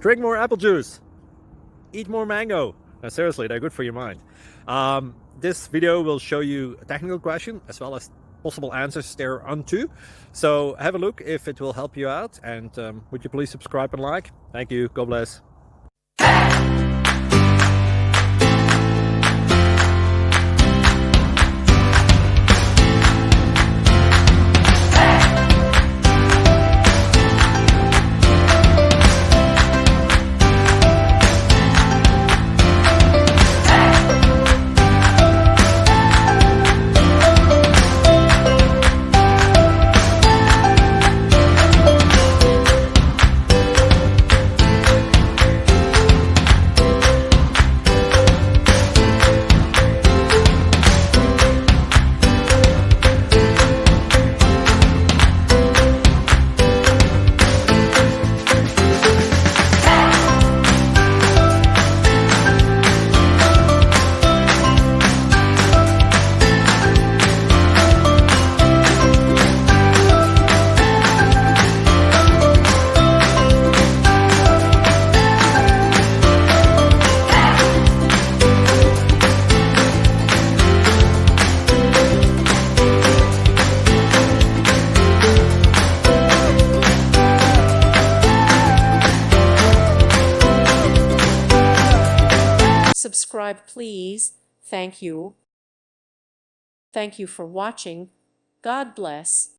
Drink more apple juice. Eat more mango. No, seriously, they're good for your mind. This video will show you a technical question as well as possible answers thereunto. So have a look if it will help you out, and would you please subscribe and like? Thank you. God bless. Subscribe, please. Thank you. Thank you for watching. God bless.